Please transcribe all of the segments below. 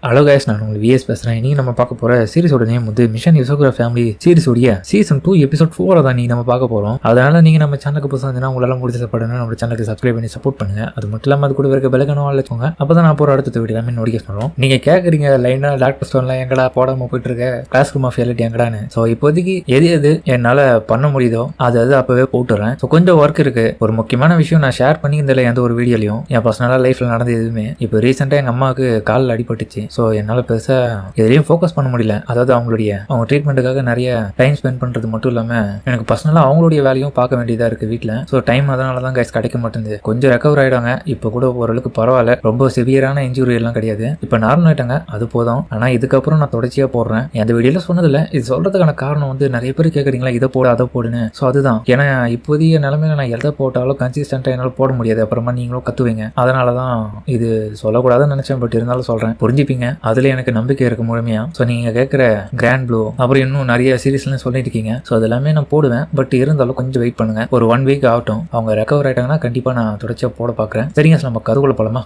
Hello guys, நான் உங்களுக்கு vs பேசுகிறேன். இன்றைக்கி நம்ம பார்க்க போகிற சீரிஸோட நேம் வந்து மிஷன் யுசோகுரா ஃபேமிலி சீரிஸோடைய சீசன் 2 எபிசோட் 4 தான் நீங்கள் நம்ம பார்க்க போகிறோம். அதனால் நீங்கள் நம்ம சேனலுக்கு புதுசாக இருந்தீங்கன்னா உங்களால் முடிச்சப்படுங்க நம்ம சேனலுக்கு சப்ஸ்கிரைப் பண்ணி சப்போர்ட் பண்ணுங்கள். அது மட்டும் இல்லாமல் அது கூட இருக்க பெலக்கணும் வச்சுக்கோங்க. அப்போ தான் நான் போகிற அடுத்த வீடியோ எல்லாமே நோட்டிஃபிகேஷன் வரும். நீங்கள் கேட்குறீங்க லைனாக டாக்டர் ஸ்டோன்லாம் எங்கடா போடாமல் போயிட்டு இருக்க கிளாஸ் ரூம் ஆஃப் எலிட்டி எங்கடான்னு. ஸோ இப்போதைக்கு எது என்னால் பண்ண முடியுதோ அது அப்போவே போட்டுறேன். ஸோ கொஞ்சம் ஒர்க் இருக்குது. ஒரு முக்கியமான விஷயம் நான் ஷேர் பண்ணியிருந்தில்ல எந்த ஒரு வீடியோலையும் என் பர்சனலாக லைஃப்பில் நடந்த எதுவுமே. இப்போ ரீசெண்டாக எங்கள் அம்மாவுக்கு காலில் அடிபட்டுச்சு. ஸோ என்னால் பெருசாக எதுலையும் ஃபோக்கஸ் பண்ண முடியல. அதாவது அவங்க ட்ரீட்மெண்ட்டுக்காக நிறைய டைம் ஸ்பெண்ட் பண்ணுறது மட்டும் இல்லாமல் எனக்கு பர்சனலாக அவங்களுடைய வேலையும் பார்க்க வேண்டியதாக இருக்குது வீட்டில். ஸோ டைம் அதனால தான் கைஸ் கிடைக்க மாட்டேங்குது. கொஞ்சம் ரெக்கவர் ஆகிடுவாங்க. இப்போ கூட ஓரளவுக்கு பரவாயில்ல. ரொம்ப சிவியரான இன்ஜுரி எல்லாம் கிடையாது. இப்போ நார்மல் ஆகிட்டாங்க, அது போதும். ஆனால் இதுக்கப்புறம் நான் தொடர்ச்சியாக போடுறேன். அந்த வீடியோவில் சொன்னதில்லை. இது சொல்கிறதுக்கான காரணம் வந்து நிறைய பேர் கேட்குறீங்களா இதை போடு அதை போடுன்னு. ஸோ அதுதான். ஏன்னா இப்போதைய நிலைமையில நான் எதை போட்டாலும் கன்சிஸ்டண்ட்டாக என்னால் போட முடியாது. அப்புறமா நீங்களும் கற்றுவீங்க. அதனால தான் இது சொல்லக்கூடாதுன்னு நினச்சேன். பட் இருந்தாலும் சொல்கிறேன், புரிஞ்சுப்பீங்க. அதில் எனக்கு நம்பிக்கை இருக்கு முழுமையா. ஸோ நீங்கள் கேட்குற கிராண்ட் ப்ளூ அப்புறம் இன்னும் நிறைய சீரீஸ்லாம் சொல்லிட்டு இருக்கீங்க. ஸோ அது எல்லாமே நான் போடுவேன். பட் இருந்தாலும் கொஞ்சம் வெயிட் பண்ணுங்க. ஒரு 1 வீக் ஆகட்டும். அவங்க ரெக்கவர் ஆகிட்டாங்கன்னா கண்டிப்பாக நான் தொடர்ச்சியாக போட பார்க்குறேன். சரிங்க, நம்ம கருக்குள்ள போலாமா?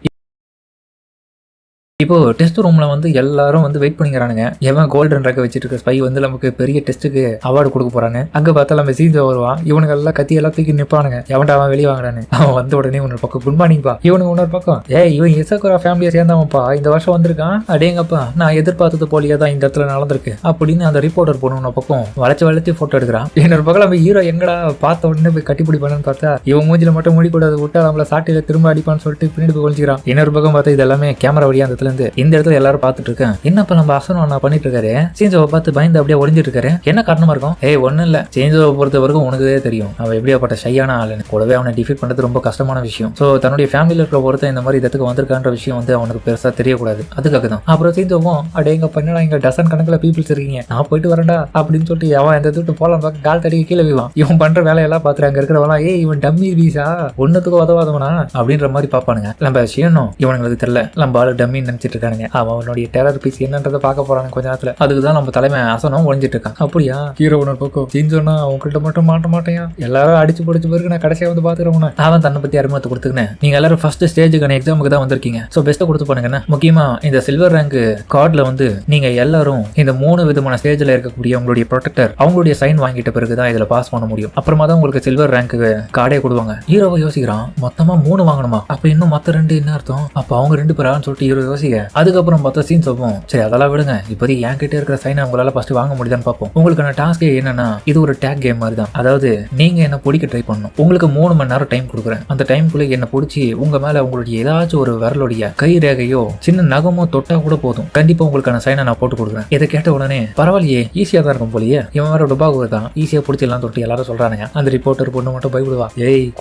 இப்போ டெஸ்ட் ரூம்ல வந்து எல்லாரும் வந்து வெயிட் பண்ணிக்கிறானுங்க. எவன் கோல்டன் ரேக்க வச்சுட்டு இருக்க ஸ்பை வந்து நமக்கு பெரிய டெஸ்ட்டுக்கு அவார்டு கொடுக்க போறாங்க. அங்க பார்த்தா நம்ம சீன்ஸோ வருவான். இவனுங்க எல்லாம் கத்தி எல்லாம் தூக்கி நிற்பானுங்க. எவன்டா அவன் வெளியே வாங்குறானு. அவன் வந்த உடனே இன்னொரு பக்கம் குட் மார்னிங் பா. இவனுக்கு இன்னொரு பக்கம் இவன் யுசோகுரா ஃபேமிலியை சேர்ந்தவன்ப்பா, இந்த வருஷம் வந்திருக்கான். அடேங்கப்பா, நான் எதிர்பார்த்தது போலியே தான் இந்த இடத்துல நடந்திருக்கு அப்படின்னு அந்த ரிப்போர்ட்டர் பொண்ணு பக்கம் வளைச்சு போட்டோ எடுக்கிறான். இன்னொரு பக்கம் நம்ம ஹீரோ எங்கடா பார்த்த உடனே போய் கட்டிப்பிடி பண்ணு பார்த்தா இவன் மூஞ்சில மட்டும் முடிக்கூடாது விட்டா நம்மள சாட்டில திரும்ப அடிப்பான்னு சொல்லிட்டு பின்னாடி போய் ஒழிச்சிக்கிறான். இன்னொரு பக்கம் பார்த்தா இது எல்லாமே கேமரா வழியா அந்த இந்த இடத்துல எல்லாரும் பார்த்துட்டு இருக்கேன். என்னப்பா நம்ம அசனம் நான் பண்ணிட்டு இருக்காரு. சீன்ஸோவை பார்த்து பயந்து அப்படியே ஒளிஞ்சிட்டு இருக்காரு. என்ன காரணமா இருக்கும்? ஒன்னும் இல்ல. சீன்ஸோவை பொறுத்த வரைக்கும் உனக்குதே தெரியும் அவன் எப்படியாப்பட்ட ஷையான ஆளுன்னு. கூடவே அவனை டிஃபீட் பண்றது ரொம்ப கஷ்டமான விஷயம். ஸோ தன்னுடைய ஃபேமிலியில் இருக்கிற ஒருத்தன் இந்த மாதிரி இடத்துக்கு வந்திருக்கான்ற விஷயம் வந்து அவனுக்கு பெருசா தெரியக்கூடாது. அதுக்காக தான். அப்புறம் சீன்ஸோவும் அடேங்க பண்ணா இங்க டசன் கணக்கில் பீப்புள்ஸ் இருக்கீங்க, நான் போயிட்டு வரேன்டா அப்படின்னு சொல்லிட்டு அவன் எந்த தூட்டு போலாம் பார்க்க கால் தடிக்க கீழே விவான். இவன் பண்ற வேலையெல்லாம் பார்த்துட்டு அங்க இருக்கிறவெல்லாம் இவன் டம்மி பீஸா ஒன்னத்துக்கும் உதவாதவனா அப்படின்ற மாதிரி பார்ப்பானுங்க. நம்ம செய்யணும் இவனுங்களுக்கு தெரியல. நம்ம ஆளு டம்மின்னு நினைச்சிட்டு இருக்கானுங்க. அவனுடைய டெரர் பீஸ் என்னன்றதை பார்க்க போறாங்க கொஞ்ச நேரத்துல. அதுக்குதான் நம்ம தலைமை அசனம் ஒழிஞ்சிட்டு இருக்கான். அப்படியா ஹீரோ உணர் பக்கம் செஞ்சோன்னா அவங்ககிட்ட மட்டும் மாட்ட மாட்டேன். எல்லாரும் அடிச்சு பிடிச்ச பிறகு நான் கடைசியா வந்து பாத்துக்கிறவன அவன் தன்னை பத்தி அறிமுகத்தை கொடுத்துக்கினேன். நீங்க எல்லாரும் ஃபர்ஸ்ட் ஸ்டேஜுக்கான எக்ஸாமுக்கு தான் வந்திருக்கீங்க. ஸோ பெஸ்ட்டை கொடுத்து பண்ணுங்க. முக்கியமா இந்த சில்வர் ரேங்க் கார்டுல வந்து நீங்க எல்லாரும் இந்த 3 விதமான ஸ்டேஜ்ல இருக்கக்கூடிய உங்களுடைய ப்ரொடெக்டர் அவங்களுடைய சைன் வாங்கிட்ட பிறகுதான் இதுல பாஸ் பண்ண முடியும். அப்புறமா தான் உங்களுக்கு சில்வர் ரேங்க் கார்டே கொடுவாங்க. ஹீரோவை யோசிக்கிறான், மொத்தமா 3 வாங்கணுமா? அப்ப இன்னும் மொத்த 2 என்ன அர்த்தம்? அப்ப அவங்க 2 பேரான்னு சொல்லிட்டு ஹீரோ யோசிக்க. அதுக்கப்புறம் பார்த்தா சீன் சொல்லுவோம், சரி அதெல்லாம் விடுங்க. இப்போதைக்கு என் கிட்ட இருக்கிற சைனை உங்களால ஃபர்ஸ்ட் வாங்க முடியுதான்னு பார்ப்போம். உங்களுக்கான டாஸ்க் என்னன்னா, இது ஒரு டேக் கேம் மாதிரி தான். அதாவது நீங்க என்ன பிடிக்க ட்ரை பண்ணணும். உங்களுக்கு 3 மணி நேரம் டைம் கொடுக்குறேன். அந்த டைம்குள்ள என்ன பிடிச்சி உங்க மேல உங்களுடைய ஏதாச்சும் ஒரு விரலுடைய கை ரேகையோ சின்ன நகமோ தொட்டா கூட போதும், கண்டிப்பா உங்களுக்கான சைனை நான் போட்டு கொடுக்குறேன். இதை கேட்ட உடனே பரவாயில்லையே, ஈஸியா தான் இருக்கும் போலியே, இவன் வேற டுபாகு தான் ஈஸியா பிடிச்சிடலாம் தொட்டு எல்லாரும் சொல்றானுங்க. அந்த ரிப்போர்ட்டர் பொண்ணு மட்டும் பயப்படுவா.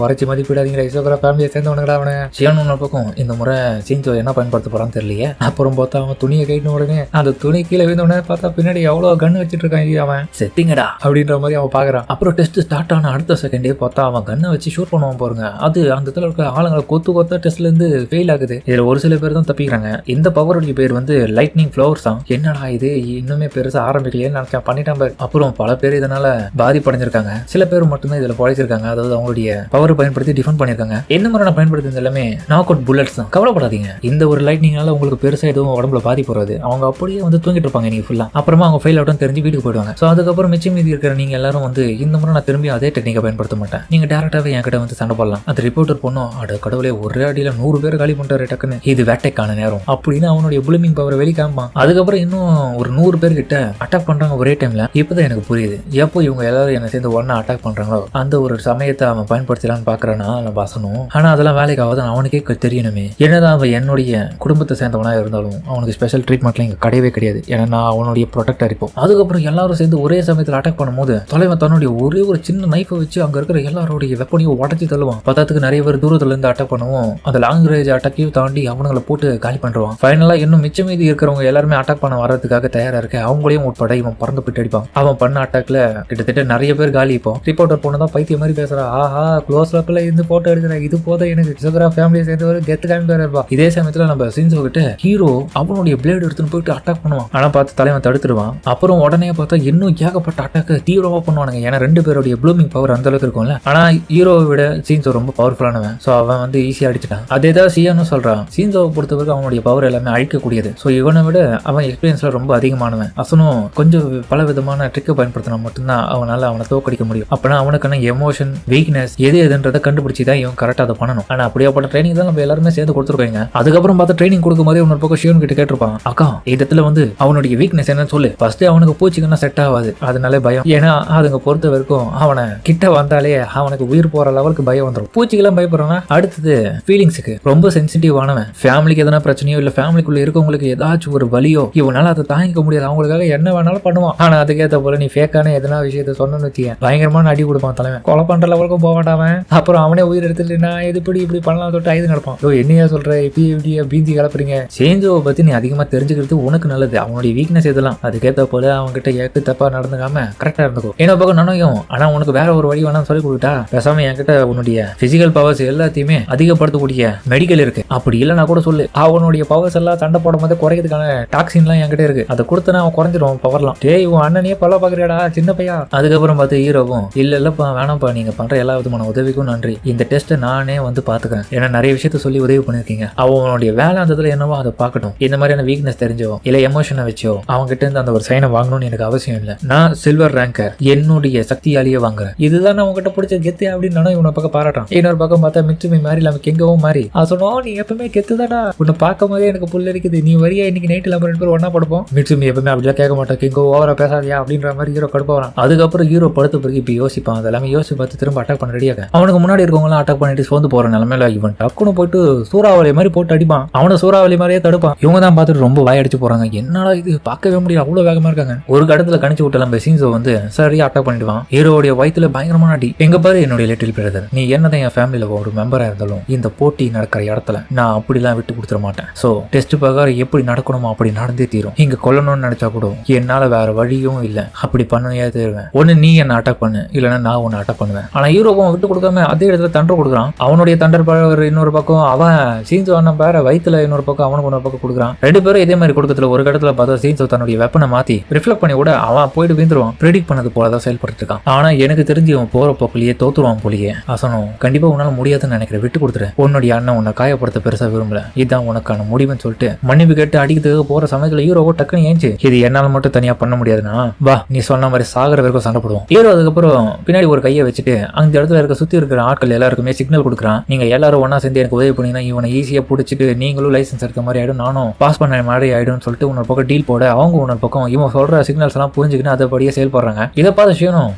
குறைச்சி மதிப்பிடாதீங்க, யுசோகுரா ஃபேமிலியை சேர்ந்தவனுங்கடா அவனை. சியானு பக்கம் இந்த முறை சீன்ஸோ என்ன பயன்படுத்த போறான்னு தெரியலையே. அப்புறம் பார்த்தா அவன் துணியை கைட்டு உடனே அந்த துணி கீழே விழுந்தோடனே பார்த்தா பின்னாடி எவ்வளவு கன் வச்சுட்டு இருக்கான். அவன் செத்திங்கடா அப்படின்ற மாதிரி அவன் பாக்குறான். அப்புறம் டெஸ்ட் ஸ்டார்ட் ஆன அடுத்த செகண்டே பார்த்தா அவன் கண்ணை வச்சு ஷூட் பண்ணுவான் பாருங்க. அது அந்த இடத்துல இருக்க ஆளுங்களை கொத்த டெஸ்ட்ல இருந்து ஃபெயில் ஆகுது. இதுல ஒரு சில பேர் தான் தப்பிக்கிறாங்க. இந்த பவருடைய பேர் வந்து லைட்னிங் ஃபிளவர்ஸ் தான். என்னடா இது இன்னுமே பெருசா ஆரம்பிக்கலையே நினைச்சா பண்ணிட்டான் பாரு. அப்புறம் பல பேர் இதனால பாதிப்படைஞ்சிருக்காங்க. சில பேர் மட்டும்தான் இதுல பழைச்சிருக்காங்க. அதாவது அவங்களுடைய பவர் பயன்படுத்தி டிஃபெண்ட் பண்ணிருக்காங்க. என்ன மாதிரி நான் பயன்படுத்தி எல்லாமே நாக் அவுட் புல்லட்ஸ் தான். கவலைப்படாதீங்க, இந்த ஒரு லைட்னிங்னால உங்களுக்கு பெருசா எதுவும் உடம்புல பாதிப்பு வராது. அவங்க அப்படியே வந்து தூங்கிட்டு இருப்பாங்க நீங்க ஃபுல்லா. அப்புறமா அவங்க ஃபெயில் அவுட்னு தெரிஞ்சு வீட்டுக்கு போயிடுவாங்க. ஸோ அதுக்கப்புறம் மிச்சம் மீதி இருக்கிற நீங்க எல்லாரும் வந்து இந்த முறை நான் திரும்பி அதே டெக்னிக்கை பயன்படுத்த மாட்டேன். நீங்க டேரக்டாவே என்கிட்ட வந்து சண்டை போடலாம். அந்த ரிப்போர்ட்டர் பொண்ணும் அட கடவுளே ஒரே அடியில 100 பேர் காலி பண்ணிட்டாரு டக்குன்னு, இது வேட்டைக்கான நேரம் அப்படின்னு அவனுடைய புலிமிங் பவரை வெளிக்காம அதுக்கப்புறம் இன்னும் ஒரு 100 பேர் கிட்ட அட்டாக் பண்றாங்க ஒரே டைம்ல. இப்பதான் எனக்கு புரியுது எப்போ இவங்க எல்லாரும் என்ன சேர்ந்து ஒன்னா அட்டாக் பண்றாங்களோ அந்த ஒரு சமயத்தை அவன் பயன்படுத்தலான்னு பாக்குறானா பாசனும். ஆனா அதெல்லாம் வேலைக்கு ஆகுது அவனுக்கே தெரியணுமே. என்னதான் அவன் என்னுடைய குடும்பத்தை சேர்ந்தவனா இருந்தாலும் அவனுக்கு ஸ்பெஷல் ட்ரீட்மெண்ட்லாம் இங்க கிடையவே கிடையாது. ஏன்னா அவனுடைய ப்ரொடெக்டர் இப்போ. அதுக்கப்புறம் எல்லாரும் சேர்ந்து ஒரே சமயத்தில் அட்டாக் பண்ணும்போது தலைவன் தன்னுடைய ஒரே ஒரு சின்ன நைஃபை வச்சு அங்க இருக்கிற எல்லாருடைய வெப்பனையும் உடச்சி தள்ளுவான். பத்தாத்துக்கு நிறைய பேர் தூரத்துல இருந்து அட்டாக் பண்ணுவோம். அந்த லாங் ரேஞ்ச் அட்டாக்கையும் தாண்டி அவனுங்களை போட்டு காலி பண்ணுவான். ஃபைனலா இன்னும் மிச்சம் மீதி இருக்கிறவங்க எல்லாருமே அட்டாக் பண்ண வர்றதுக்காக தயாரா இருக்க அவங்களையும் உட்பட இவன் பறந்து போயிட்டு அடிப்பான். அவன் பண்ண அட்டாக்ல கிட்டத்தட்ட நிறைய பேர் காலி. இப்போ ரிப்போர்ட்டர் பொண்ணு தான் பைத்திய மாதிரி பேசுறா. ஆஹா க்ளோஸ் லப்ல இருந்து போட்டோ எடுக்கிறேன், இது போத எனக்கு யுசோகுரா ஃபேமிலியை சேர்ந்தவர் கெத்து காமிப்பாரு இருப்பா. இதே சமயத்துல நம்ம சீன்ஸோ கிட்ட ஹீரோ அவனுடைய பிளேடு எடுத்துன்னு போயிட்டு அட்டாக் பண்ணுவான். ஆனா பார்த்து தலைவன் தடுத்துடுவான். அப்புறம் உடனே பார்த்தா இன்னும் ஏகப்பட்ட அட்டாக் தீவிரமா பண்ணுவானுங்க. ஏன்னா 2 பேருடைய ப்ளூமிங் பவர் அந்த அளவுக்கு இருக்கும்ல. ஆனா ஹீரோவை விட சீன்சோ ரொம்ப பவர்ஃபுல்லானவன். சோ அவன் வந்து ஈஸியா அடிச்சிட்டான். அதேதான் சியானும் சொல்றான். சீன்சோவை பொறுத்தவரைக்கும் அவனுடைய பவர் எல்லாமே அழிக்கக்கூடியது. சோ இவனை விட அவன் எக்ஸ்பீரியன்ஸ்ல ரொம்ப அதிகமானவன். அசனும் கொஞ்சம் பல விதமான ட்ரிக்கை பயன்படுத்தினா மட்டும்தான் அவனால அவனை தோக்கடிக்க முடியும். அப்பனா அவனுக்கான எமோஷன் வீக்னஸ் எதுன்றதை கண்டுபிடிச்சி தான் இவன் கரெக்டா அதை பண்ணணும். ஆனா அப்படியாப்பட்ட ட்ரைனிங் தான் நம்ம எல்லாருமே சேர்ந்து கொடுத்துருக்காங்க. அதுக்கப்புறம் பார்த்தா ட்ரைனிங் கொடுக்கும் போதே இன்னொரு பக்கம் ஷியோன் கிட்ட கேட்டிருப்பான், அக்கா இடத்துல வந்து அவனுடைய வீக்னஸ் என்னன்னு சொல்லு. ஃபர்ஸ்ட் அவனுக்கு பூச்சிங்கன்னா செட் ஆகாது, அதனால பயம். ஏன்னா அதுங்க பொறுத்த வரைக்கும் அவனை கிட்ட வந்தாலே அவனுக்கு உயிர் போற லெவலுக்கு பயம் வந்துடும். பூச்சிக்கெல்லாம் பயப்படுறானா. அடுத்தது ஃபீலிங்ஸுக்கு ரொம்ப சென்சிட்டிவ் ஆனவன். ஃபேமிலிக்கு எதனா பிரச்சனையோ இல்ல ஃபேமிலிக்குள்ள இருக்கவங்களுக்கு ஏதாச்சும் ஒரு வலியோ இவனால அதை தாங்கிக்க முடியாது. அவங்களுக்காக என்ன வேணாலும் பண்ணுவான். ஆனா அதுக்கேற்ற போல நீ ஃபேக்கான எதனா விஷயத்த சொன்னு வச்சிய பயங்கரமான அடி கொடுப்பான் தலைவன். கொலை பண்ற லெவலுக்கும் போவாட்டாவன். அப்புறம் அவனே உயிர் எடுத்துட்டு நான் இப்படி பண்ணலாம் தொட்டு ஐது நடப்பான். என்னையா சொல்ற இப்படி பீந்தி கலப்புறீங்க. சேஞ்சோவை பத்தி நீ அதிகமா தெரிஞ்சுக்கிறது உனக்கு நல்லது. அவனுடைய வீக்னஸ் இதெல்லாம் அதுக்கேற்ற போல அவங்க கிட்ட ஏக்கு தப்பா நடந்துக்காம கரெக்டா இருந்துக்கும். என்ன பக்கம் நானும் ஆனா உனக்கு வேற ஒரு வழி வேணாம் சொல்லி கொடுத்தா பேசாம என்கிட்ட உன்னுடைய பிசிக்கல் பவர்ஸ் எல்லாத்தையுமே அதிகப்படுத்தக்கூடிய மெடிக்கல் இருக்கு. அப்படி இல்லைன்னா கூட சொல்லு. அவனுடைய பவர்ஸ் எல்லாம் சண்டை போடும் போது குறைக்கிறதுக்கான டாக்ஸின் எல்லாம் என்கிட்ட இருக்கு. அதை கொடுத்தனா அவன் குறைஞ்சிடும் பவர்லாம். டேய் உன் அண்ணனையே பல பாக்குறியாடா சின்ன பையா. அதுக்கப்புறம் பார்த்து ஹீரோவும் இல்லப்பா வேணாம்ப்பா, நீங்க பண்ற எல்லா விதமான உதவிக்கும் நன்றி. இந்த டெஸ்ட்டை நானே வந்து பாத்துக்கிறேன். ஏன்னா நிறைய விஷயத்த சொல்லி உதவி பண்ணிருக்கீங்க. அவனுடைய வேலை அந்த என்னவோ அதை பார்க்கட்டும். இந்த மாதிரியான வீக்னஸ் தெரிஞ்சோ இல்ல எமோஷனை வச்சோ அவங்க கிட்ட இருந்து அந்த ஒரு சைனை வாங்கணும்னு எனக்கு அவசியம் இல்லை. நான் சில்வர் ரேங்கர் என்னுடைய சக்தியாலேயே வாங்குறேன். இதுதான் நான் உங்ககிட்ட பிடிச்ச கெத்து அப்படின்னு இவனை பக்கம் பாராட்டான். இன்னொரு பக்கம் பார்த்தா மிட்சுமி மாதிரி நம்ம கெங்கவும் மாறி சொன்னோம் நீ எப்பவுமே கெத்துதாடா, உன்னை பார்க்கும் போதே எனக்கு புல் இருக்குது. நீ வரியா இன்னைக்கு நைட்டு நம்ம 2 பேரும் ஒன்னா படுப்போம். மிட்சுமி எப்பவுமே அப்படிலாம் கேட்க மாட்டோம். கெங்கோ ஓவரா பேசாதியா அப்படின்ற மாதிரி ஹீரோ கடுப்பா வரான். அதுக்கப்புறம் ஹீரோ படுத்த பிறகு இப்ப யோசிப்பான். அதெல்லாமே யோசிச்சு பார்த்து திரும்ப அட்டாக் பண்ண ரெடியாக அவனுக்கு முன்னாடி இருக்கவங்களாம் அட்டாக் பண்ணிட்டு சோர்ந்து போற நிலைமையில இவன் டக்குன்னு போயிட்டு சூறாவளி மாதிரி போட்டு அடிப்பான். அவனை சூறாவளி மாதிரியே தடுப்பான். இவங்க தான் பார்த்துட்டு ரொம்ப வாயடிச்சு போறாங்க. என்னடா இது பார்க்கவே முடியல, அவ்வளவு வேகமா இருக்காங்க. ஒரு கடத்துல கணிச்சு விட்டு நம்ம சீன்ஸோ வந்து சரியா அட்டாக் பண்ணிடுவான். ஹீரோடைய வயித்துல பயங்கரமான அடி. எங்க பாரு என்னுடைய லிட்டில் பிரதர், நீ என்னதான் என் ஃபேமிலியில ஒரு மெம்பரா இருந்தாலும் இந்த போட்டி நடக்கிற இடத்துல நான் அப்படிலாம் விட்டு கொடுத்துட மாட்டேன். சோ டெஸ்ட் பிரகாரம் எப்படி நடக்கணுமோ அப்படி நடந்தே தீரும். இங்க கொல்லணும்னு நினைச்சா கூட என்னால வேற வழியும் இல்ல, அப்படி பண்ணவே தருவேன். ஒண்ணு நீ என்ன அட்டாக் பண்ணு, இல்லைன்னா நான் உன்னை அட்டாக் பண்ணுவேன். ஆனா ஹீரோவும் விட்டு கொடுக்காம அதே இடத்துல தண்டர் கொடுக்குறான். அவனுடைய தண்டர் பவர் இன்னொரு பக்கம், அவன் சீன்ஸோ அண்ணன் பேர வயித்துல இன்னொரு பக்கம், அவனுக்கு இன்னொரு பக்கம் கொடுக்குறான். 2 பேரும் இதே மாதிரி கொடுக்கறதுல ஒரு இடத்துல பார்த்தா சீன்ஸோ தன்னுடைய வெப்பனை மாத்தி ரிஃப்ளெக்ட் பண்ணி கூட அவன் போயிட்டு வீந்துருவான். ப்ரெடிக்ட் பண்ணது போலதான் செயல்பட்டு இருக்கான். ஆனா எனக்கு தெரிஞ்சு அவன் போற போக்குலயே தோத்துருவான் போலியே. அசனும் கண்டிப்பா உன்னால முடியாதுன்னு நினைக்கிறேன், விட்டு கொடுத்துரு. உன்னுடைய அண்ணன் உன்னை காயப்படுத்த பெருசா விரும்பல, இதுதான் உனக்கான முடிவுன்னு சொல்லிட்டு மன்னிப்பு கேட்டு அடிக்கிறதுக்கு போற சமயத்துல ஹீரோவோ டக்குன்னு ஏஞ்சி இது என்னால மட்டும் தனியா பண்ண முடியாதுன்னா வா நீ சொன்ன மாதிரி சாகர வரைக்கும் சண்டை போடுவோம். ஹீரோ அதுக்கப்புறம் பின்னாடி ஒரு கையை வச்சுட்டு அந்த இடத்துல இருக்க சுத்தி இருக்கிற ஆட்கள் எல்லாருக்குமே சிக்னல் கொடுக்குறான். நீங்க எல்லாரும் ஒன்னா சேர்ந்து எனக்கு உதவி பண்ணீங்கன்னா இவனை ஈஸியா பிடிச்சிட்டு நீங்களும் லைசன்ஸ் எடுத்த மாதிரி ஆயிடும், நானும் பாஸ் பண்ண மாதிரி ஆயிடும் சொல்லிட்டு உன்னொரு பக்கம் டீல் போட அவங்க உன்னொரு பக்கம் இவன் சொல்ற சிக்னல்ஸ் எல்லாம் புரிஞ்சுக்கிட்டு அதபடியே செயல்படுறாங்க. இதை பார்த்து ஷியோனும்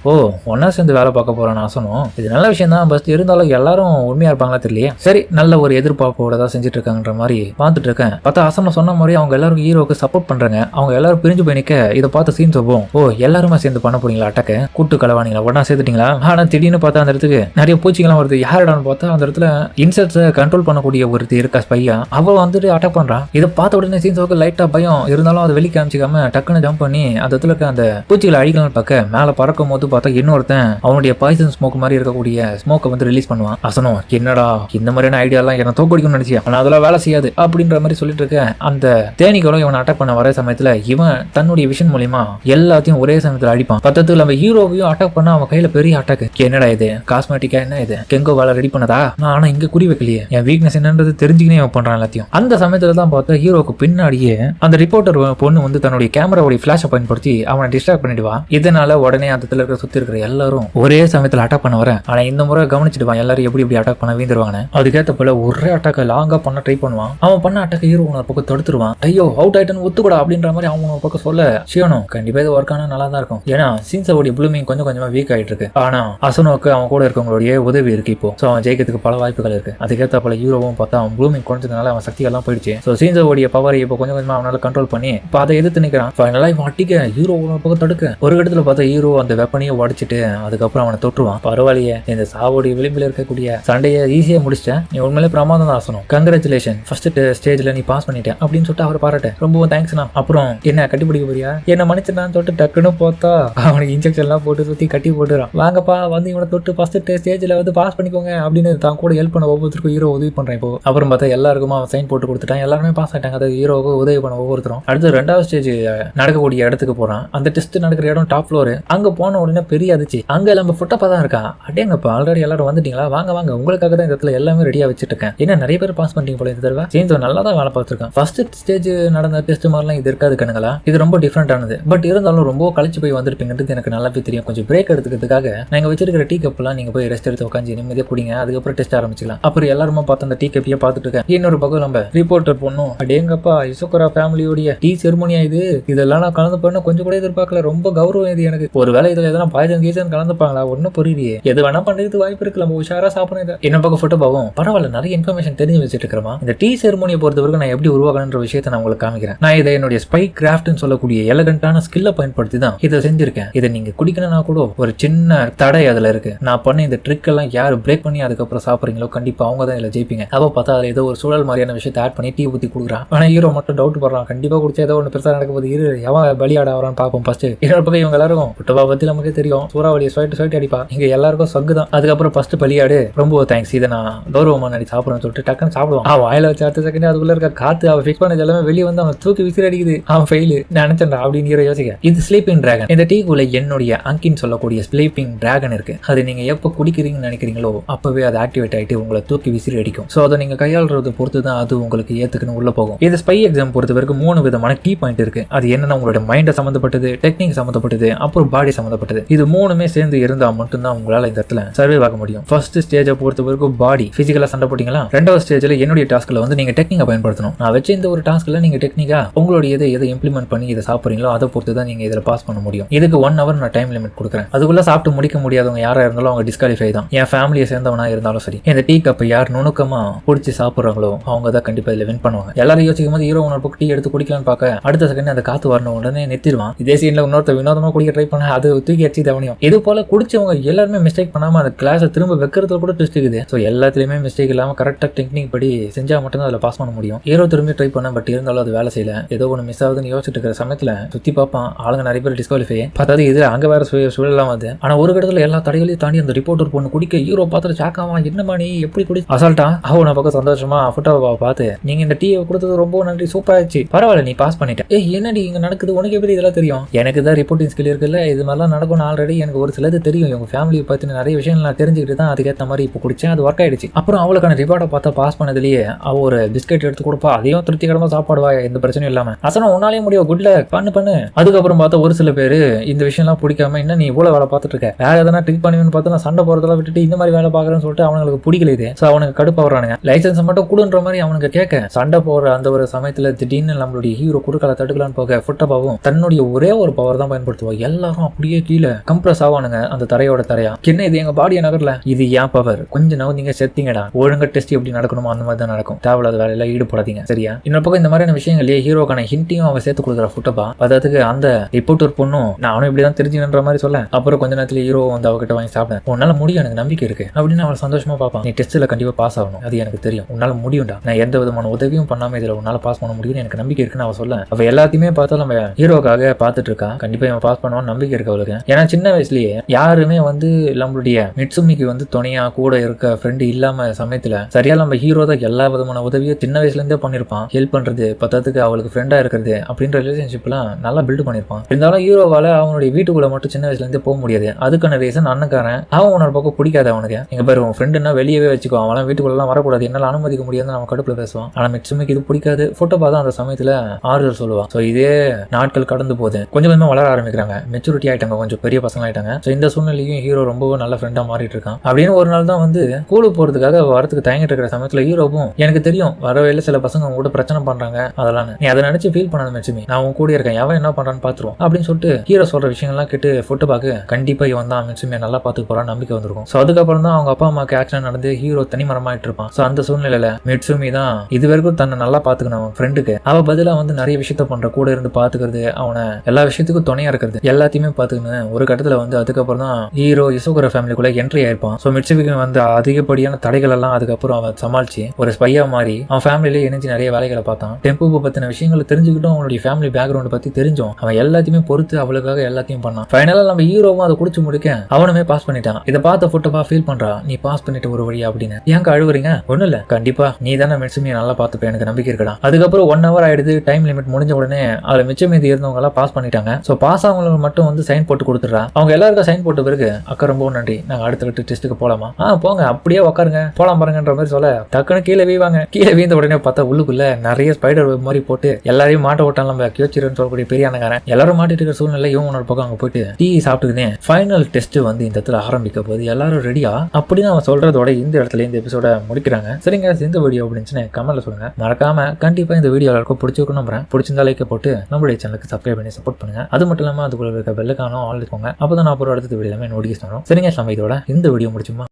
ஒன்னா சேர்ந்து வேலை பார்க்க போறான் ஆசனும். இது நல்ல விஷயம் தான், பஸ் இருந்தாலும் எல்லாரும் உண்மையா இருப்பாங்களா தெரியலையே. சரி நல்ல ஒரு எதிர்பார்ப்போட தான் செஞ்சுட்டு இருக்காங்கன்ற மாதிரி பார்த்துட்டு இருக்கேன். பார்த்தா ஆசனம் சொன்ன மாதிரி அவங்க எல்லாரும் ஹீரோக்கு சப்போர்ட் பண்றாங்க. அவங்க எல்லாரும் பிரிஞ்சு போய் நிக்க இதை பார்த்து சீன் சொல்வோம். எல்லாருமே சேர்ந்து பண்ண போறீங்களா அட்டாக்க, கூட்டு கலவானீங்களா, ஒன்னா சேர்த்துட்டீங்களா? ஆனா திடீர்னு பார்த்தா அந்த இடத்துக்கு நிறைய பூச்சிகள்லாம் வருது. யாரிடான்னு பார்த்தா அந்த இடத்துல இன்செக்ட்ஸை கண்ட்ரோல் பண்ணக்கூடிய ஒருத்தர் இருக்கா ஸ்பையா, அவ வந்துட்டு அட்டாக் பண்றான். இதை பார்த்த உடனே சீன்ஸோக்கு லைட்டா பயம் இருந்தாலும் அதை வெளி காமிச்சிக்காம டக்குன்னு ஜம்ப் பண்ணி அந்த இடத்துல இருக்க அந்த பூச்சிகளை அழிக்கலாம் பார்க்க மேல பறக்கும் போது பார்த்தா இன்னொருத்தன் அவனுடைய பாய்சன் ஸ்மோக் மாதிரி இருக்கக்கூடிய ஸ்மோக்கை வந்து ரிலீஸ் பண்ணுவான். அசனும் என்னடா இந்த மாதிரியான ஐடியா எல்லாம் என்ன தோக்கடிக்கணும்னு நினைச்சியா, ஆனா அதெல்லாம் வேலை செய்யாது அப்படின்ற மாதிரி சொல்லிட்டு இருக்க அந்த தேனீக்களும் இவன் அட்டாக் பண்ண வர சமயத்துல இவன் தன்னுடைய விஷன் மூலியமா எல்லாத்தையும் ஒரே சமயத்துல அடிப்பான். பத்தத்துல நம்ம ஹீரோவையும் அட்டாக் பண்ண அவன் கையில பெரிய அட்டாக். என்னடா இது காஸ்மெட்டிக்கா, என்ன இது கெங்கோ வேலை ரெடி பண்ணதா, ஆனா இங்க குறி வைக்கலையே, என் வீக்னஸ் என்னன்றது தெரிஞ்சுக்கினே அவன் பண்றான் எல்லாத்தையும். அந்த சமயத்துல தான் பார்த்தா ஹீரோக்கு பின்னாடியே அந்த ரிப்போர்ட்டர் பொண்ணு வந்து தன்னுடைய கேமராவுடைய பிளாஷை பயன்படுத்தி அவனை டிஸ்ட்ராக்ட் பண்ணிடுவா. இதனால உடனே அந்த இருக்கிற சுத்தி இருக்கிற எல்லாரும் ஒரே சமயத்துல அட்டாக் பண்ண வர, ஆனா இந்த முறை கவனிச்சிடுவான் எல்லாரும் எப்படி அட்டாக் பண்ண வீந்துருவாங்க. அதுக்கேற்ற போல ஒரே அட்டாக் லாங்கா பண்ண ட்ரை பண்ணுவான். அவன் பண்ண அட்டாக் ஹீரோ ஒரு பக்கம் தடுத்துருவான். ஐயோ அவுட் ஆயிட்டன்னு ஒத்துக்கூடா அப்படின்ற மாதிரி அவன் ஒரு பக்கம் சொல்ல ஷியோனும் கண்டிப்பா இது ஒர்க் ஆனா நல்லா தான் இருக்கும். ஏன்னா சீன்ஸோடைய ப்ளூமிங் கொஞ்சம் கொஞ்சமா வீக் ஆயிட்டு இருக்கு. ஆனா அசனோக்கு அவன் கூட இருக்கவங்களுடைய உதவி இருக்கு. இப்போ சோ அவன் ஜெயிக்கிறதுக்கு பல வாய்ப்புகள் இருக்கு. அதுக்கேற்ற போல ஹீரோவும் பார்த்தா அவன் ப்ளூமிங் குறைஞ்சதுனால அவன் சக்தி எல்லாம் போயிடுச்சு. சோ சீன்ஸோடைய பவரை இப்போ கொஞ்சம் கொஞ்சமா அவனால கண்ட்ரோல் பண்ணி இப்போ அதை எதிர்த்து நிக்கிறான். ஃபைனலா இவன் அட்டிக்க ஹீரோ ஒரு பக்கம் தடுக்க ஒரு இடத்துல பார்த்தா ஹீரோ அந்த வெப்பனையை உடைச்சிட்டு அதுக்கப்புறம் அவனை தொற்றுவான். பரவாயில்லையே, இந்த சாவோடைய விளிம்பில் இருக்கக்கூடிய சண்டையை ஈஸியா முடிச்சிட்டேன், நீ உண்மையிலே பிரமாதம் தான் ஆசனம், கங்க்ராச்சுலேஷன், ஃபர்ஸ்ட் ஸ்டேஜ்ல நீ பாஸ் பண்ணிட்டேன் அப்படின்னு சொல்லிட்டு அவர் பாராட்ட. ரொம்ப தேங்க்ஸ்ண்ணா. அப்புறம் என்ன கட்டிப்பிடிக்க போறியா, என்ன மன்னிச்சிடலான்னு சொல்லிட்டு டக்குன்னு பார்த்தா அவனுக்கு இன்ஜெக்ஷன் எல்லாம் போட்டு சுத்தி கட்டி போட்டுறான். வாங்கப்பா வந்து இவனை தொட்டு ஃபர்ஸ்ட் ஸ்டேஜ்ல வந்து பாஸ் பண்ணிக்கோங்க அப்படின்னு தான் கூட ஹெல்ப் பண்ண ஒவ்வொருத்தருக்கும் ஹீரோ உதவி பண்றேன். இப்போ அப்புறம் பார்த்தா எல்லாருக்கும் அவன் சைன் போட்டு கொடுத்துட்டான். கொடுத்தான், எல்லாருமே பாஸ் ஆயிட்டாங்க. அதை ஹீரோவுக்கு உதவி பண்ண ஒவ்வொருத்தரும். அடுத்து 2வது ஸ்டேஜ் நடக்கக்கூடிய இடத்துக்கு போறான். அந்த டெஸ்ட் நடக்கிற இடம் டாப் ஃப்ளோர். அங்க போன உடனே பெரிய அதிர்ச்சி, அங்க நம்ம ஃபுட்டப்பா தான் இருக்கா. அடேங்கப்பா, ஆல்ரெடி எல்லாரும் வந்துட்டீங்களா, வாங்க வாங்க, உங்களுக்காக தான் இந்த இடத்துல எல்லாமே ரெடியா வச்சுட்டு இருக்கேன். ஏன்னா நிறைய பேர் பாஸ் பண்ணிட்டீங்க போல இந்த தடவை. சேஞ்ச் நல்லா தான் வேலை பார்த்துருக்கான். ஃபர்ஸ்ட் ஸ்டேஜ் நடந்த டெஸ்ட் மாதிரிலாம் இது இருக்காது கண்ணுங்களா. இது ரொம்ப டிஃப்ரெண்டானது. பட் இருந்தாலும் ரொம்ப கழிச்சு போய் வந்திருப்பீங்கிறது எனக்கு நல்லாவே தெரியும். கொஞ்சம் பிரேக் எடுத்துக்கிறதுக்காக நாங்க வச்சிருக்கிற டீ கப்லாம் நீங்க போய் ரெஸ்ட் எடுத்து உட்காந்து நிம்மதியா குடிங்க, அதுக்கப்புறம் டெஸ்ட் ஆரம்பிச்சிக்கலாம். அப்புறம் எல்லாருமே பார்த்து அந்த டீ கப்பியை பார்த்துட்டு இருக்கேன். இன்னொரு பக்கம் நம்ம ரிப்போர்ட்டர் பொண்ணும், அடேங்கப்பா இசோகரா ஃபேமிலியோடைய டீ செரிமோனியா இது, இதெல்லாம் நான் கலந்து பண்ண கொஞ்சம் கூட எதிர்பார்க்கல. ரொம்ப கௌரவம் இது எனக்கு. ஒரு வேலை இதுல எதனா பாய்சன் கீசன் கலந்துப்பாங்களா, ஒன்னும் புரியலையே. எது வேணா பண்றதுக்கு வாய்ப்பு இருக்கு, நம்ம உஷாரா சாப்பிடுறது. என்ன பக்கம் போட்டோ பாவம் பரவாயில்ல, நிறைய இன்ஃபர்மேஷன் தெரிஞ்சு வச்சுட்டு இருக்கிறோம். இந்த டீ செரிமோனியை பொறுத்தவரைக்கும் நான் எப்படி உருவாக்கணுன்ற விஷயத்தை நான் உங்களுக்கு காமிக்கிறேன். நான் இதை என்னுடைய ஸ்பை கிராஃப்ட்னு சொல்லக்கூடிய எலகண்டான ஸ்கில்லை பயன்படுத்தி தான் இதை செஞ்சிருக்கேன். இதை நீங்க குடிக்கணும்னா கூட ஒரு சின்ன தடை அதுல இருக்கு. நான் பண்ண இந்த ட்ரிக் எல்லாம் யார் பிரேக் பண்ணி அதுக்கப்புறம் சாப்பிடுறீங்களோ கண்டிப்பா அவங்க தான் இதுல ஜெயிப்பீங்க. அப்ப பார்த்தா அதுல ஏதோ ஒரு சூழல் மாதிரியான விஷயத்தை ஆட் பண்ணி டீ ஊத்தி கொடுக்குறான். ஆனா ஹீரோ மட்டும் டவுட் பண்றான், கண்டிப்பா குடிச்சா ஏதோ ஒன்று பெருசா நடக்க போது, இரு எவன் பலியாட வரான்னு பார்ப்போம் ஃபர்ஸ்ட். இன்னொரு பக்கம் இவங்க எல்லாரும் புட்டபா பத்தி நமக்கு தெரியும், சூறாவளியை ஸ்வைட் அடிப்பா. இங்க எல்லாருக்கும் சங்கு தான். அதுக்கப்புறம் ஃபர்ஸ்ட் பலியாடு, ரொம்ப தேங்க்ஸ், இதை நான் கௌரவமா நடி சாப்பிடுறேன்னு சொல்லிட்டு டக்குன்னு சாப்பிடுவான். அவன் வாயில வச்சு அடுத்த செகண்ட் அதுக்குள்ள இருக்க காத்து அவன் ஃபிக்ஸ் பண்ணது எல்லாமே வெளியே வந்து அவன் தூக்கி விசிறி அடிக்குது. அவன் ஃபெயிலு நினைச்சா அப்படின்னு யோசிக்க. இது ஸ்லீப்பிங் டிராகன். இந்த டீக்குள்ள என்னுடைய அங்கின்னு சொல்லக்கூடிய ஸ்லீப்பிங் டிராகன் இருக்கு. அது நீங்க எப்போ குடிக்கிறீங்கன்னு நினைக்கிறீங்களோ அப்பவே அது ஆக்டிவேட் ஆயிட்டு உங்களை தூக்கி விசிறி அடிக்கும். ஸோ அதை நீங்க கையாளுறதை பொறுத்து தான் அது உங்களுக்கு ஏத்துக்குன்னு உள்ள போகும். இது ஸ்பை எக்ஸாம் பொறுத்த வரைக்கும் 3 விதமான கீ பாயிண்ட் இருக்கு. அது என்னன்னா உங்களோட மைண்டை சம்பந்தப்பட்டது, டெக்னிக் சம்பந்தப்பட்டது, அப்புறம் பாடி சம்பந்தப்பட்டது. இது 3மே சேர்ந்து இருந்தா மட்டும்தான் உங்களால இந்த இடத்துல சர்வே ஆக முடியும். ஃபர்ஸ்ட் ஸ்டேஜை பொறுத்த வரைக்கும் பாடி பிசிக்கலா சண்டை போட்டீங்களா. 2வது ஸ்டேஜ்ல என்னுடைய டாஸ்க்ல வந்து நீங்க டெக்னிக்கை பயன்படுத்தணும். நான் வச்ச இந்த ஒரு டாஸ்க்ல நீங்க டெக்னிக்கா உங்களுடைய எதை இம்ப்ளிமெண்ட் பண்ணி இதை சாப்பிடுறீங்களோ அதை பொறுத்து தான் நீங்க இதில் பாஸ் பண்ண முடியும். இதுக்கு 1 hour நான் டைம் லிமிட் கொடுக்குறேன். அதுக்குள்ள சாப்பிட்டு முடிக்க முடியாதவங்க யாரா இருந்தாலும் அவங்க டிஸ்குவாலிஃபை தான். என் ஃபேமிலியை சேர்ந்தவனா இருந்தாலும் சரி. இந்த டீ கப்பை யார் நுணுக்கமா குடிச்சு சாப்பிடுறாங்களோ அவங்க தான் கண்டிப்பா இதில் வின் பண்ணுவாங்க. எல்லாரும் யோசிக்கும் போது ஹீரோ உணர்வு டீ எடுத்து குடிக்கலான்னு பார்க்க அடுத்த செகண்ட் அந்த காத்து வரணும் உடனே நிறுத்திடுவான். இதே சீன்ல இன்னொருத்த வினோதமா குடிக்க ட்ரை பண்ண அது தூக்கி அடிச்சு தவணையும். இது போல குடிச்சவங்க எல்லாருமே மிஸ்டேக் பண்ணாம அந்த கிளாஸை திரும்ப வைக்கிறதுல கூட ட்விஸ்ட் இருக்குது. ஸோ எல்லாத்துலயுமே மிஸ்டேக் இல்லாம கரெக்டாக டெக்னிக் படி செஞ்சா மட்டும் தான் அதில் பாஸ் பண்ண முடியும். ஹீரோ திரும்பி ட்ரை பண்ண பட் இருந்தாலும் அது வேலை செய்யல. ஏதோ ஒன்று மிஸ் ஆகுதுன்னு யோசிச்சுட்டு இருக்கிற சமயத்தில் சுத்தி பார்ப்பான், ஆளுங்க நிறைய பேர் டிஸ்குவாலிஃபை. பார்த்தாது இது அங்கே வேற சூழலாம் வந்து. ஆனால் ஒரு இடத்துல எல்லா தடைகளையும் தாண்டி அந்த ரிப்போர்ட்டர் பொண்ணு குடிக்க ஹீரோ பார்த்துட்டு சாக்காமா, என்னமா நீ எப்படி குடி அசால்ட்டா அவனை பக்கம் சந்தோஷமா ஃபோட்டோவை பார்த்து, நீங்க இந்த டீயை கொடுத்தது ரொம்ப நன்றி, சூப்பர் ஆயிடுச்சு, பரவாயில்ல நீ பாஸ் பண்ணிட்டேன். என்னடி இங்க நடக்குது, உனக்கு எப்படி இதெல்லாம் தெரியும்? எனக்கு தான் ரிப்போர்ட்டிங் ஸ்கில் இருக்குல்ல, இது மாதிரிலாம் நடக்கும் ஆல்ரெடி எனக்கு ஒரு சிலது தெரியும். இவங்க ஃபேமிலியை பற்றின நிறைய விஷயங்கள் நான் தெரிஞ்சுக்கிட்டு தான் அதுக்கேற்ற மாதிரி இப்போ குடிச்சேன், அது ஒர்க் ஆயிடுச்சு. அப்புறம் அவளுக்கான ரிவார்டை பார்த்தா பாஸ் பண்ணதுலேயே அவ ஒரு பிஸ்கெட் எடுத்து கொடுப்பா, அதையும் திருப்திகரமா சாப்பாடுவா, எந்த பிரச்சனையும் இல்லாம. அசனா உன்னாலே முடியும், குட்ல பண்ணு. அதுக்கப்புறம் பார்த்தா ஒரு சில பேர் இந்த விஷயம்லாம் பிடிக்காம என்ன நீ இவ்வளவு வேலை பார்த்துட்டு இருக்க, வேற எதனா ட்ரிக் பண்ணுவேன்னு பார்த்தா நான் சண்டை போறதெல்லாம் விட்டுட்டு இந்த மாதிரி வேலை பார்க்குறேன்னு சொல்லிட்டு அவனுக்கு பிடிக்கல. இது ஸோ அவனுக்கு கடுப்பாகிறானுங்க. லைசன்ஸ் மட்டும் கொடுன்ற மாதிரி அவனுக்கு கேட்க சண்டை போற அந்த ஒரு சமயத்தில் திடீர்னு நம்மளுடைய ஹீரோ கொடுக்கல தடுக்கலான்னு போக ஃபுட்டபாவும் தன்னுடைய ஒரே ஒரு பவர் தான் பயன்படுத்துவோம். எல்லாரும் அப்படியே கீழே கம்ப்ரஸ் ஆவானுங்க அந்த தரையோட தரையா. என்ன இது எங்க பாடியை நகரல, இது ஏன் பவர், கொஞ்சம் நவந்தீங்க செத்தீங்கடா, ஒழுங்கா டெஸ்ட் எப்படி நடக்கணுமோ அந்த மாதிரி தான் நடக்கும், தேவையில்லாத வேலையில ஈடுபடாதீங்க சரியா. இன்னொரு பக்கம் இந்த மாதிரியான விஷயங்களே ஹீரோக்கான ஹிண்ட்டையும் அவன் சேர்த்து கொடுக்குற ஃபுட்டபா. அதாவது அந்த ரிப்போர்ட்டர் பொண்ணும் நானும் இப்படிதான் தெரிஞ்சுன்ற மாதிரி சொல்ல, அப்புறம் கொஞ்ச நேரத்துல ஹீரோ வந்து அவகிட்ட வாங்கி சாப்பிட, உன்னால முடியும் எனக்கு நம்பிக்கை இருக்கு அப்படின்னு அவள் சந்தோஷமா பார்ப்பான். நீ டெஸ்ட்ல கண்டிப்பா பாஸ் ஆகணும், அது எனக்கு தெரியும், உன்னால முடியும்டா, நான் எந்த விதமான உதவியும் பண்ணாம இதுல உன்னால பாஸ் பண்ண முடியும்னு எனக்கு நம்பிக்கை இருக்குன்னு அவ சொல்ல, அவ எல்லாத்தையுமே பார்த்தா நம்ம ஹீரோக்காக பார்த்துட்டு இருக்கா. கண்டிப்பா இவன் பாஸ் பண்ணுவான்னு நம்பிக்கை இருக்கு அவளுக்கு. ஏன்னா சின்ன வயசுலயே யாருமே வந்து நம்மளுடைய மிட்சுமிக்கு வந்து துணையா கூட இருக்க ஃப்ரெண்டு இல்லாம சமயத்துல சரியா நம்ம ஹீரோ தான் எல்லா விதமான உதவியும் சின்ன வயசுல இருந்தே பண்ணிருப்பான். ஹெல்ப் பண்றது, பத்தத்துக்கு அவளுக்கு ஃப்ரெண்டா இருக்கிறது அப்படின்ற ரிலேஷன்ஷிப் எல்லாம் நல்லா பில்ட் பண்ணிருப்பான். இருந்தாலும் ஹீரோவால அவனுடைய வீட்டுக்குள்ள மட்டும் சின்ன வயசுல இருந்தே போக முடியாது. அதுக்கான ரீசன் அண்ணக்காரன் அவன் உன்னோட பக்கம் பிடிக்காது அவனுக்கு. எங்க பேர் உன் ஃப்ரெண்டுன்னா வெளியவே வச்சுக்கோ, அவன் வீட்டுக்குள்ள வரக்கூடாது, என்னால அனுமதிக்க முடியாதுன்னு அவன் கடுப்புல பேசுவான். ஆனா மிட்சுமிக்கு இது பிடிக்காது. போட்டோ பார்த்தா அந்த சமயத்துல ஆறுதல் சொல்லுவான். ஸோ இதே நாட்கள் கடந்து போகுது, கொஞ்சம் கொஞ்சமா வளர ஆரம்பிக்கிறாங்க, மெச்சூரிட்டி ஆயிட்டாங்க, கொஞ்சம் பெரிய பசங்க ஆயிட்டாங்க. ஸோ இந்த சூழ்நிலையும் ஹீரோ ரொம்பவும் நல்ல ஃப்ரெண்டா மாறிட்டு இருக்கான். அப்படின்னு ஒரு நாள் தான் வந்து ஸ்கூலுக்கு போறதுக்காக வரத்துக்கு தயங்கிட்டு இருக்கிற சமயத்துல ஹீரோவும் எனக்கு தெரியும் வரவேல சில பசங்க கூட பிரச்சனை பண்றாங்க, அதெல்லாம் நீ அதை நினைச்சு ஃபீல் பண்ணாத மிட்சுமி, நான் உன் கூட இருக்கேன், எவன் என்ன பண்றான்னு பாத்துருவோம் அப்படின்னு சொல்லிட்டு ஹீரோ சொல்ற விஷயங்கள்லாம் கேட்டு ஃபுட்டு பார்க்க கண்டிப்பா இவன் தான் மிட்சுமியை நல்லா பார்த்துக்க போறான்னு நம்பிக்கை வந்திருக்கும். ஸோ அதுக்கப்புறம் தான் அவங்க அப்பா அம்மாக்கு ஆக்சிடென்ட் நடந்து ஹீரோ தனிமரமாயிட்டு இருப்பான். ஸோ அந்த சூழ்நிலையில மிட்சுமி தான் இது வரைக்கும் தன்னை நல்லா பாத்துக்கணும் அவன் ஃப்ரெண்டுக்கு, அவ பதிலா வந்து நிறைய விஷயத்த பண்ற, கூட இருந்து பாத்துக்கிறது, அவனை எல்லா விஷயத்துக்கும் துணையா இருக்கிறது, எல்லாத்தையுமே பாத்துக்கணும். ஒரு கட்டத்துல வந்து அதுக்கப்புறம் தான் ஹீரோ இசோகரா ஃபேமிலிக்குள்ள என்ட்ரி ஆயிருப்பான். ஸோ மிட்சுமிக்கு வந்து அதிகப்படியான தடைகள் எல்லாம் அதுக்கப்புறம் அவன் சமாளிச்சு ஒரு ஸ்பையா மாறி அவன் ஃபேமிலியிலே இணைஞ்சு நிறைய வேலைகளை பார்த்தான். டெம்போ பத்தின விஷயங்களை தெரிஞ்சுக்கிட்டும் அவனுடைய ஃபேமிலி பேக்ரவுண்ட் பத்தி தெரிஞ்சோம், அவன் எல்லாத்தையுமே பொறுத்து அவளுக்காக எல்லாத்தையும் பண்ணான். ஃபைனலா நம்ம ஹீரோவும் அதை குடிச்சு முடிக்க அவனுமே பாஸ் பண்ணிட்டான். இதை பார்த்த ஃபுட்டபா ஃபீல் பண்றா, நீ பாஸ் பண்ணிட்டு ஒரு வழியா அப்படின்னு. ஏங்க அழுவுறீங்க? ஒண்ணு இல்ல, கண்டிப்பா நீ தானே மிட்சுமியை நல்லா பார்த்துப்பேன், எனக்கு நம்பிக்கை இருக்குடா. அதுக்கப்புறம் 1 hour ஆயிடுது. டைம் லிமிட் முடிஞ்ச உடனே அதுல மிச்சம் மீதி இருந்தவங்க எல்லாம் பாஸ் பண்ணிட்டாங்க. ஸோ பாஸ் ஆனவங்களுக்கு மட்டும் வந்து சைன் போட்டு கொடுத்துட்றா. அவங்க எல்லாருக்கும் சைன் போட்ட பிறகு அக்கா ரொம்ப நன்றி, நாங்க அடுத்த டெஸ்ட்டுக்கு போலாமா? போங்க, அப்படியே உட்காருங்க, போலாம் பாருங்கன்ற மாதிரி சொல்ல டக்குன்னு கீழே வீவாங்க. கீழே வீழ்ந்த உடனே பார்த்தா உள்ளுக்குள்ள நிறைய ஸ்பைடர் மாதிரி போட்டு எல்லாரையும் மாட்ட விட்டான். நம்ம கியோச்சிரன் சொல்லக்கூடிய பெரிய அண்ணகாரன் எல்லாரும் மாட்டிட்டு இருக்கிற சூழ்நிலை இவங்க ஒரு பக்கம் அங்க போயிட்டு டீ சாப்பிட்டுக்குனே ஃபைனல் டெஸ்ட் வந்து இந்த இடத்துல ஆரம்பிக்க போது எல்லாரும் ரெடியா அப்படின்னு அவன் சொல்றதோட இந்த இடத்துல இந்த எபிசோட முடிக்கிறாங்க. சரிங்க, இந்த வீடியோ அப்படின்னு கமெண்ட்ல சொல்லுங்க. மறக்காம கண்டிப்பா இந்த வீடியோ எல்லாருக்கும் பிடிச்சிருக்கும் நம்புறேன். பிடிச்சிருந்தா லைக் போட்டு நம்மளுடைய சேனலுக்கு சப்ஸ்கிரைப் பண்ணி சப்போர்ட் பண்ணுங்க. அது மட்டும் இல்லாம அதுக்குள்ள இருக்க பெல்லுக்கான ஆல் இருக்கோங்க. அப்பதான் நான் அப்புறம் அடுத்த வீடியோ எல்லாமே நோட்டிஃபிகேஷன் வரும். சரிங்க, நம்ம இதோட இந்த வீடியோ முடிச்சுமா.